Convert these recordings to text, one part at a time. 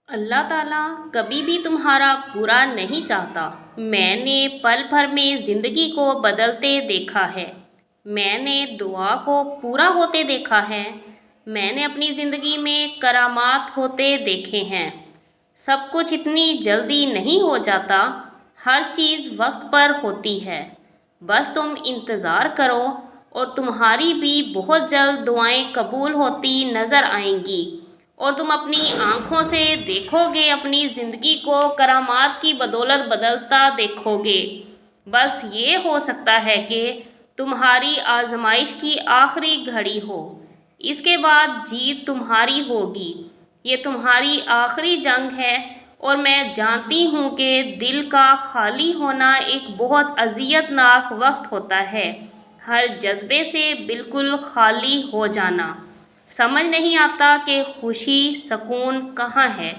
اللہ تعالیٰ کبھی بھی تمہارا برا نہیں چاہتا۔ میں نے پل بھر میں زندگی کو بدلتے دیکھا ہے۔ میں نے دعا کو پورا ہوتے دیکھا ہے۔ میں نے اپنی زندگی میں کرامات ہوتے دیکھے ہیں۔ سب کچھ اتنی جلدی نہیں ہو جاتا، ہر چیز وقت پر ہوتی ہے۔ بس تم انتظار کرو اور تمہاری بھی بہت جلد دعائیں قبول ہوتی نظر آئیں گی، اور تم اپنی آنکھوں سے دیکھو گے، اپنی زندگی کو کرامات کی بدولت بدلتا دیکھو گے۔ بس یہ ہو سکتا ہے کہ تمہاری آزمائش کی آخری گھڑی ہو، اس کے بعد جیت تمہاری ہوگی۔ یہ تمہاری آخری جنگ ہے، اور میں جانتی ہوں کہ دل کا خالی ہونا ایک بہت اذیت ناک وقت ہوتا ہے۔ ہر جذبے سے بالکل خالی ہو جانا۔ سمجھ نہیں آتا کہ خوشی، سکون کہاں ہے۔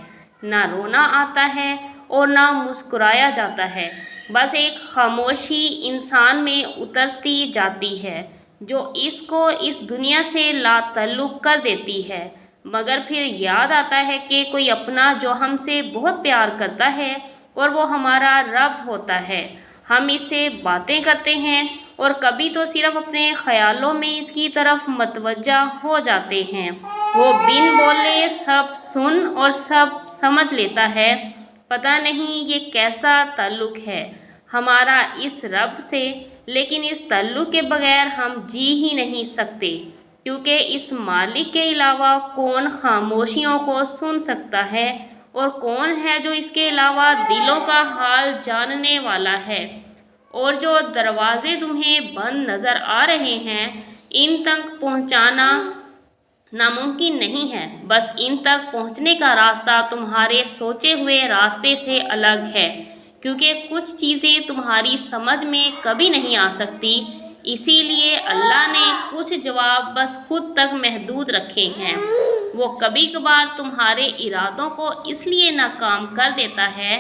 نہ رونا آتا ہے اور نہ مسکرایا جاتا ہے۔ بس ایک خاموشی انسان میں اترتی جاتی ہے، جو اس کو اس دنیا سے لا تعلق کر دیتی ہے۔ مگر پھر یاد آتا ہے کہ کوئی اپنا جو ہم سے بہت پیار کرتا ہے، اور وہ ہمارا رب ہوتا ہے۔ ہم اس سے باتیں کرتے ہیں، اور کبھی تو صرف اپنے خیالوں میں اس کی طرف متوجہ ہو جاتے ہیں۔ وہ بن بولے سب سن اور سب سمجھ لیتا ہے۔ پتہ نہیں یہ کیسا تعلق ہے ہمارا اس رب سے، لیکن اس تعلق کے بغیر ہم جی ہی نہیں سکتے، کیونکہ اس مالک کے علاوہ کون خاموشیوں کو سن سکتا ہے، اور کون ہے جو اس کے علاوہ دلوں کا حال جاننے والا ہے۔ اور جو دروازے تمہیں بند نظر آ رہے ہیں، ان تک پہنچانا ناممکن نہیں ہے۔ بس ان تک پہنچنے کا راستہ تمہارے سوچے ہوئے راستے سے الگ ہے، کیونکہ کچھ چیزیں تمہاری سمجھ میں کبھی نہیں آ سکتی۔ اسی لیے اللہ نے کچھ جواب بس خود تک محدود رکھے ہیں۔ وہ کبھی کبھار تمہارے ارادوں کو اس لیے ناکام کر دیتا ہے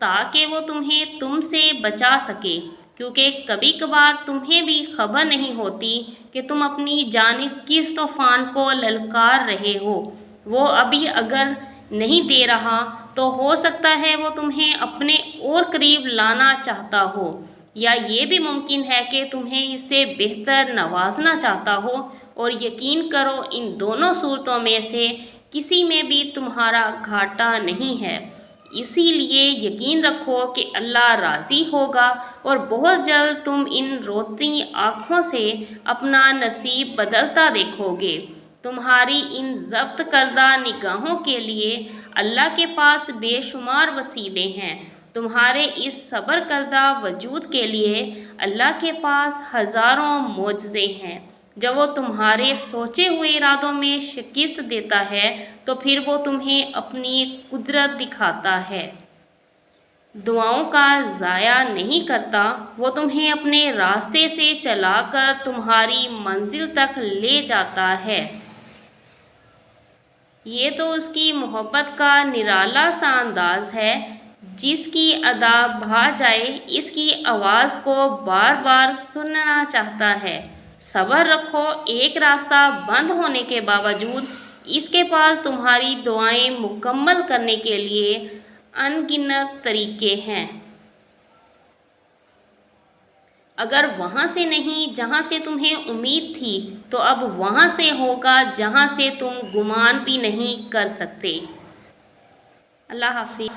تاکہ وہ تمہیں تم سے بچا سکے، کیونکہ کبھی کبھار تمہیں بھی خبر نہیں ہوتی کہ تم اپنی جانب کس طوفان کو للکار رہے ہو۔ وہ ابھی اگر نہیں دے رہا تو ہو سکتا ہے وہ تمہیں اپنے اور قریب لانا چاہتا ہو، یا یہ بھی ممکن ہے کہ تمہیں اس سے بہتر نوازنا چاہتا ہو۔ اور یقین کرو، ان دونوں صورتوں میں سے کسی میں بھی تمہارا گھاٹا نہیں ہے۔ اسی لیے یقین رکھو کہ اللہ راضی ہوگا، اور بہت جلد تم ان روتی آنکھوں سے اپنا نصیب بدلتا دیکھو گے۔ تمہاری ان ضبط کردہ نگاہوں کے لیے اللہ کے پاس بے شمار وسیلے ہیں۔ تمہارے اس صبر کردہ وجود کے لیے اللہ کے پاس ہزاروں معجزے ہیں۔ جب وہ تمہارے سوچے ہوئے ارادوں میں شکست دیتا ہے تو پھر وہ تمہیں اپنی قدرت دکھاتا ہے۔ دعاؤں کا ضائع نہیں کرتا، وہ تمہیں اپنے راستے سے چلا کر تمہاری منزل تک لے جاتا ہے۔ یہ تو اس کی محبت کا نرالا سا انداز ہے۔ جس کی ادا بھا جائے، اس کی آواز کو بار بار سننا چاہتا ہے۔ صبر رکھو، ایک راستہ بند ہونے کے باوجود اس کے پاس تمہاری دعائیں مکمل کرنے کے لیے ان گنت طریقے ہیں۔ اگر وہاں سے نہیں جہاں سے تمہیں امید تھی، تو اب وہاں سے ہوگا جہاں سے تم گمان بھی نہیں کر سکتے۔ اللہ حافظ۔